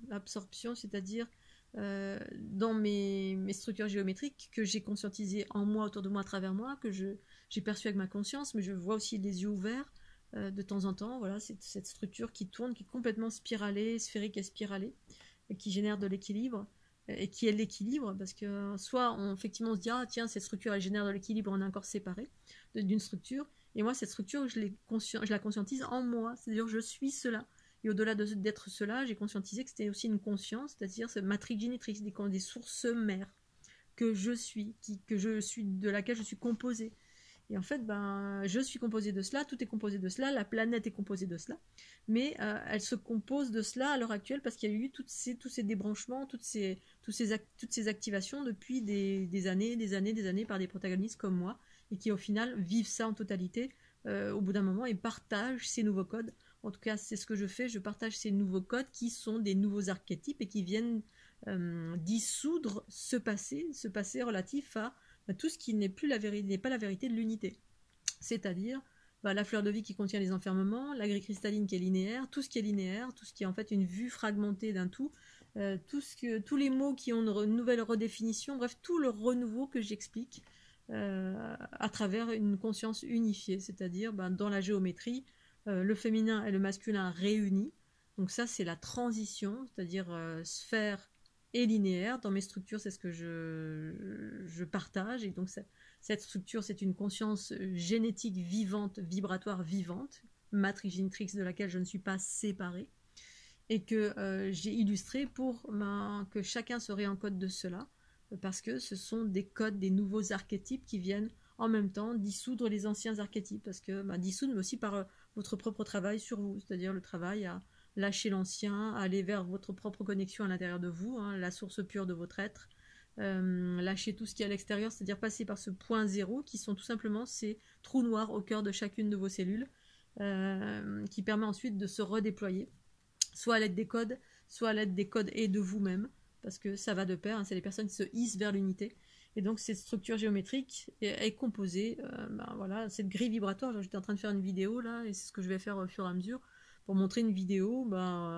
c'est-à-dire dans mes structures géométriques que j'ai conscientisées en moi, autour de moi, à travers moi, que j'ai perçu avec ma conscience, mais je vois aussi les yeux ouverts de temps en temps. Voilà, c'est cette structure qui tourne, qui est complètement spiralée, sphérique et spiralée, qui génère de l'équilibre, et qui est l'équilibre, parce que soit effectivement on se dit ah tiens cette structure elle génère de l'équilibre, on est encore séparé d'une structure, et moi cette structure je la conscientise en moi, c'est-à-dire je suis cela, et au-delà d'être cela, j'ai conscientisé que c'était aussi une conscience, c'est-à-dire ce matrix génitrix, des sources mères que je suis, de laquelle je suis composée. Et en fait, je suis composée de cela, tout est composé de cela, la planète est composée de cela, mais elle se compose de cela à l'heure actuelle parce qu'il y a eu tous ces débranchements, toutes ces activations depuis des années par des protagonistes comme moi, et qui au final vivent ça en totalité au bout d'un moment et partagent ces nouveaux codes. En tout cas, c'est ce que je fais, je partage ces nouveaux codes qui sont des nouveaux archétypes et qui viennent dissoudre ce passé relatif à tout ce qui n'est plus la vérité, n'est pas la vérité de l'unité. C'est-à-dire la fleur de vie qui contient les enfermements, la grille cristalline qui est linéaire, tout ce qui est linéaire, tout ce qui est en fait une vue fragmentée d'un tout, tous les mots qui ont une nouvelle redéfinition, bref, tout le renouveau que j'explique à travers une conscience unifiée, c'est-à-dire dans la géométrie, le féminin et le masculin réunis. Donc ça, c'est la transition, c'est-à-dire sphère et linéaire. Dans mes structures, c'est ce que je partage. Et donc, cette structure, c'est une conscience génétique vivante, vibratoire vivante, matrix génitrix de laquelle je ne suis pas séparée, et que j'ai illustré pour que chacun se réencode de cela, parce que ce sont des codes, des nouveaux archétypes qui viennent en même temps dissoudre les anciens archétypes, parce que dissoudre, mais aussi par votre propre travail sur vous, c'est-à-dire le travail à lâcher l'ancien, aller vers votre propre connexion à l'intérieur de vous, la source pure de votre être, lâcher tout ce qui est à l'extérieur, c'est-à-dire passer par ce point zéro, qui sont tout simplement ces trous noirs au cœur de chacune de vos cellules, qui permet ensuite de se redéployer, soit à l'aide des codes, soit à l'aide des codes et de vous-même, parce que ça va de pair, c'est les personnes qui se hissent vers l'unité. Et donc cette structure géométrique est composée, cette grille vibratoire. J'étais en train de faire une vidéo là, et c'est ce que je vais faire au fur et à mesure, pour montrer une vidéo.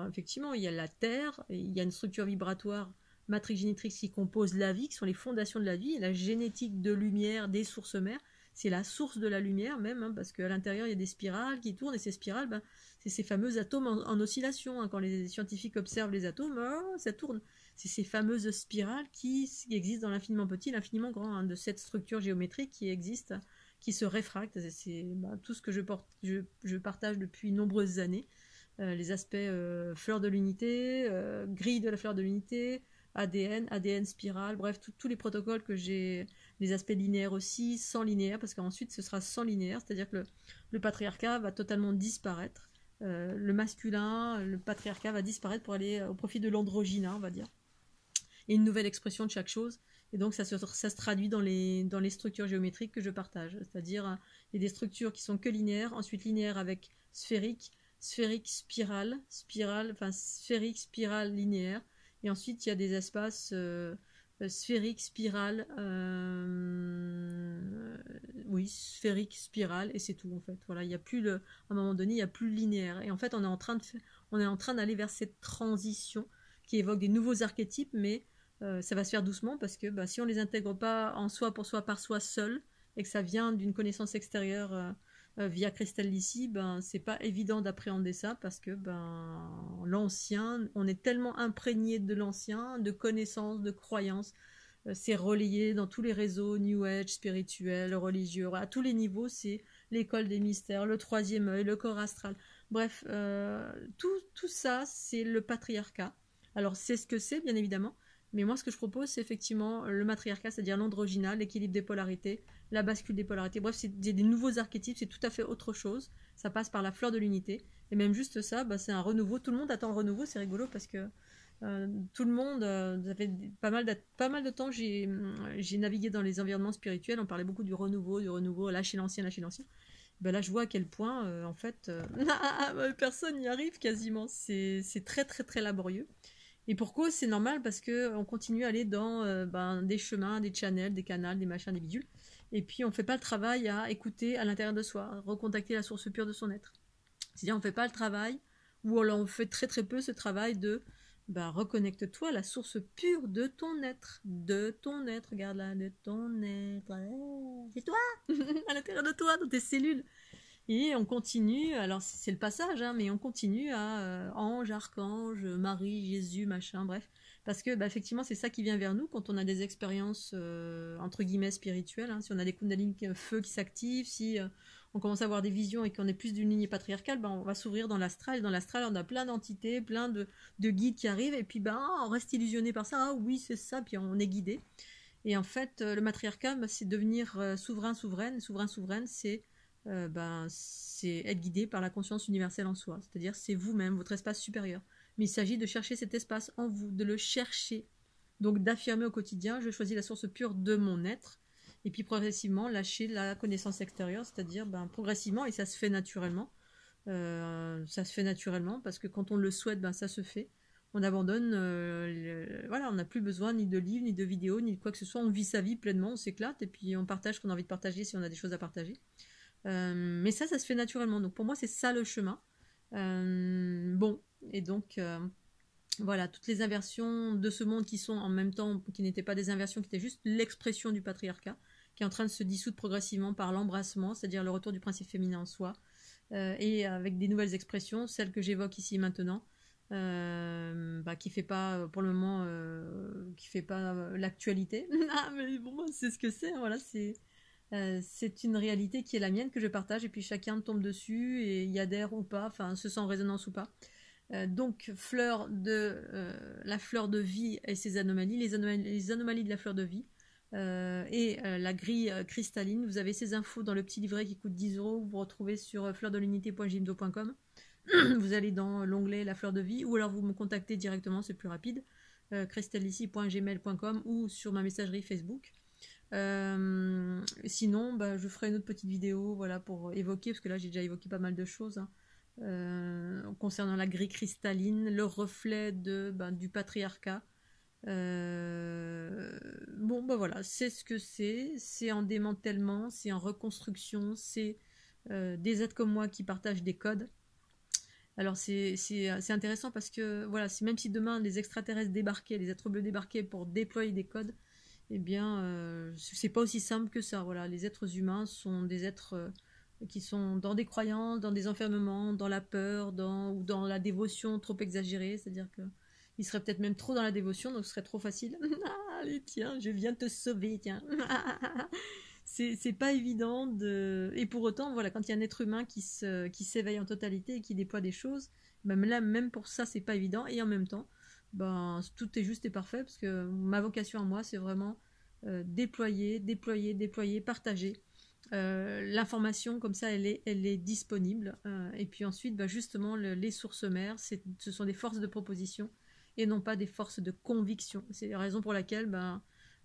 Effectivement, il y a la Terre, et il y a une structure vibratoire, matrix génitrix, qui compose la vie, qui sont les fondations de la vie, et la génétique de lumière des sources mères, c'est la source de la lumière même, parce qu'à l'intérieur il y a des spirales qui tournent, et ces spirales, c'est ces fameux atomes en oscillation, quand les scientifiques observent les atomes, ça tourne. C'est ces fameuses spirales qui existent dans l'infiniment petit, l'infiniment grand, de cette structure géométrique qui existe, qui se réfracte. C'est tout ce que je partage depuis nombreuses années. Les aspects fleur de l'unité, grille de la fleur de l'unité, ADN spirale, bref, tous les protocoles que j'ai, les aspects linéaires aussi, sans linéaire, parce qu'ensuite ce sera sans linéaire, c'est-à-dire que le patriarcat va totalement disparaître. Le masculin, le patriarcat va disparaître pour aller au profit de l'androgyna, on va dire. Et une nouvelle expression de chaque chose. Et donc ça se traduit dans les structures géométriques que je partage. C'est-à-dire, il y a des structures qui sont que linéaires, ensuite linéaires avec sphérique, spirale, sphérique, spirale, linéaire. Et ensuite, il y a des espaces sphérique, spirale, sphérique, spirale, et c'est tout en fait. Voilà, il y a plus à un moment donné, il n'y a plus linéaire. Et en fait, on est en train d'aller vers cette transition qui évoque des nouveaux archétypes, mais ça va se faire doucement, parce que si on les intègre pas en soi, pour soi, par soi seul, et que ça vient d'une connaissance extérieure via Cristal ici, c'est pas évident d'appréhender ça, parce que l'ancien, on est tellement imprégné de l'ancien, de connaissances, de croyances, c'est relayé dans tous les réseaux New Age, spirituels, religieux, à tous les niveaux, c'est l'école des mystères, le troisième œil, le corps astral, bref, tout ça, c'est le patriarcat. Alors c'est ce que c'est, bien évidemment, mais moi ce que je propose, c'est effectivement le matriarcat, c'est-à-dire l'androgyna, l'équilibre des polarités, la bascule des polarités, bref, c'est des nouveaux archétypes, c'est tout à fait autre chose, ça passe par la fleur de l'unité, et même juste ça, c'est un renouveau, tout le monde attend le renouveau, c'est rigolo, parce que tout le monde, ça fait pas mal de temps que j'ai navigué dans les environnements spirituels, on parlait beaucoup du renouveau, lâcher l'ancien. Là je vois à quel point, en fait, personne n'y arrive quasiment, c'est très très très laborieux. Et pourquoi c'est normal, parce qu'on continue à aller dans des chemins, des channels, des canals, des machins, des bidules, et puis on ne fait pas le travail à écouter à l'intérieur de soi, à recontacter la source pure de son être. C'est-à-dire on ne fait pas le travail, ou alors on fait très très peu ce travail de reconnecte-toi à la source pure de ton être, regarde là, de ton être, c'est toi, à l'intérieur de toi, dans tes cellules. Et on continue, alors c'est le passage, mais on continue à ange, archange, Marie, Jésus, machin, bref, Parce que bah, effectivement, c'est ça qui vient vers nous quand on a des expériences entre guillemets spirituelles. Hein. Si on a des kundalini feu qui s'activent, si on commence à avoir des visions et qu'on est plus d'une lignée patriarcale, ben, on va s'ouvrir dans l'astral. Et dans l'astral, on a plein d'entités, plein de guides qui arrivent. Et puis ben, on reste illusionné par ça. Ah oui, c'est ça. Puis on est guidé. Et en fait, le matriarcat, ben, c'est devenir souverain, souveraine. Souverain, souveraine, c'est être guidé par la conscience universelle en soi. C'est-à-dire, c'est vous-même, votre espace supérieur. Mais il s'agit de chercher cet espace en vous, de le chercher. Donc d'affirmer au quotidien, je choisis la source pure de mon être, et puis progressivement lâcher la connaissance extérieure, c'est-à-dire ben, progressivement, et ça se fait naturellement. Ça se fait naturellement, parce que quand on le souhaite, ben, ça se fait. On abandonne, voilà, on n'a plus besoin ni de livres, ni de vidéos, ni de quoi que ce soit. On vit sa vie pleinement, on s'éclate, et puis on partage ce qu'on a envie de partager si on a des choses à partager. Mais ça se fait naturellement. Donc pour moi, c'est ça le chemin. Bon, et donc voilà, toutes les inversions de ce monde qui sont en même temps, qui n'étaient pas des inversions, qui étaient juste l'expression du patriarcat, qui est en train de se dissoudre progressivement par l'embrassement, c'est-à-dire le retour du principe féminin en soi, et avec des nouvelles expressions, celles que j'évoque ici maintenant, qui fait pas pour le moment, qui fait pas l'actualité. Ah, mais bon, c'est ce que c'est, voilà, c'est une réalité qui est la mienne, que je partage, et puis chacun tombe dessus, et y adhère ou pas, enfin, se sent en résonance ou pas. Donc, la fleur de vie et ses anomalies, les anomalies de la fleur de vie, la grille cristalline. Vous avez ces infos dans le petit livret qui coûte 10 €, vous retrouvez sur fleurdelunité.gimdo.com. Vous allez dans l'onglet la fleur de vie, ou alors vous me contactez directement, c'est plus rapide, christelici.gmail.com, ou sur ma messagerie Facebook. Sinon, je ferai une autre petite vidéo, voilà, pour évoquer, parce que là j'ai déjà évoqué pas mal de choses, hein, concernant la grille cristalline, le reflet du patriarcat. Bon, voilà, c'est ce que c'est en démantèlement, c'est en reconstruction, c'est des êtres comme moi qui partagent des codes. Alors c'est intéressant parce que voilà, même si demain les extraterrestres débarquaient, les êtres bleus débarquaient pour déployer des codes, eh bien c'est pas aussi simple que ça. Voilà, les êtres humains sont des êtres qui sont dans des croyances, dans des enfermements, dans la peur, ou dans la dévotion trop exagérée, c'est-à-dire que ils seraient peut-être même trop dans la dévotion, donc ce serait trop facile. Allez, tiens, je viens te sauver, tiens. C'est pas évident de... Et pour autant, voilà, quand il y a un être humain qui s'éveille en totalité et qui déploie des choses, là, même pour ça, c'est pas évident. Et en même temps, tout est juste et parfait, parce que ma vocation à moi, c'est vraiment déployer, partager. L'information, comme ça, elle est disponible. Et puis ensuite, justement, les sources mères, ce sont des forces de proposition et non pas des forces de conviction. C'est la raison pour laquelle...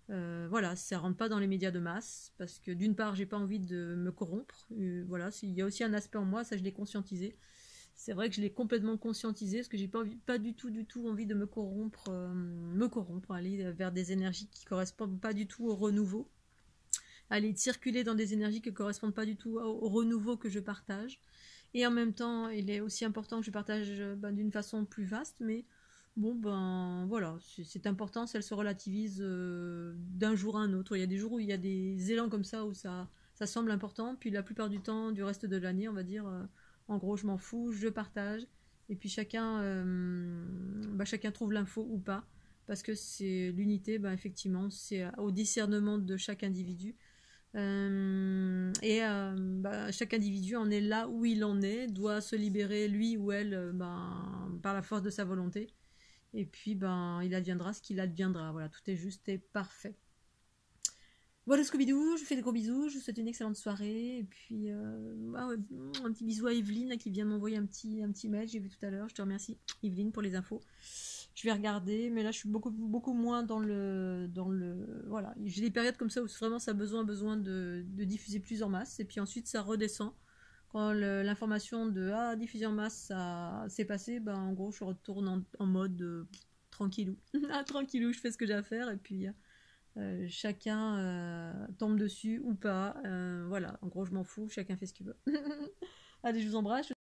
voilà, ça rentre pas dans les médias de masse, parce que d'une part, j'ai pas envie de me corrompre. Voilà, il y a aussi un aspect en moi, ça je l'ai conscientisé. C'est vrai que je l'ai complètement conscientisé, parce que j'ai pas du tout envie de me corrompre, aller vers des énergies qui correspondent pas du tout au renouveau, aller circuler dans des énergies qui correspondent pas du tout au renouveau que je partage. Et en même temps, il est aussi important que je partage d'une façon plus vaste, mais bon, voilà, c'est important, elle se relativise d'un jour à un autre. Il y a des jours où il y a des élans comme ça, où ça semble important, puis la plupart du temps, du reste de l'année, on va dire, en gros, je m'en fous, je partage, et puis chacun trouve l'info ou pas, parce que c'est l'unité, effectivement, c'est au discernement de chaque individu. Chaque individu en est là où il en est, doit se libérer lui ou elle par la force de sa volonté, et puis il adviendra ce qu'il adviendra. Voilà, tout est juste et parfait. Voilà, Scooby-Doo, je vous fais des gros bisous, je vous souhaite une excellente soirée, et puis un petit bisou à Evelyne qui vient de m'envoyer un petit mail, j'ai vu tout à l'heure. Je te remercie, Evelyne, pour les infos. Je vais regarder, mais là je suis beaucoup moins dans le voilà, j'ai des périodes comme ça où vraiment ça a besoin de diffuser plus en masse, et puis ensuite ça redescend quand l'information de diffuser en masse ça s'est passé. En gros je retourne en mode tranquillou. Tranquillou, je fais ce que j'ai à faire, et puis chacun tombe dessus ou pas, voilà, en gros je m'en fous, chacun fait ce qu'il veut. Allez, je vous embrasse.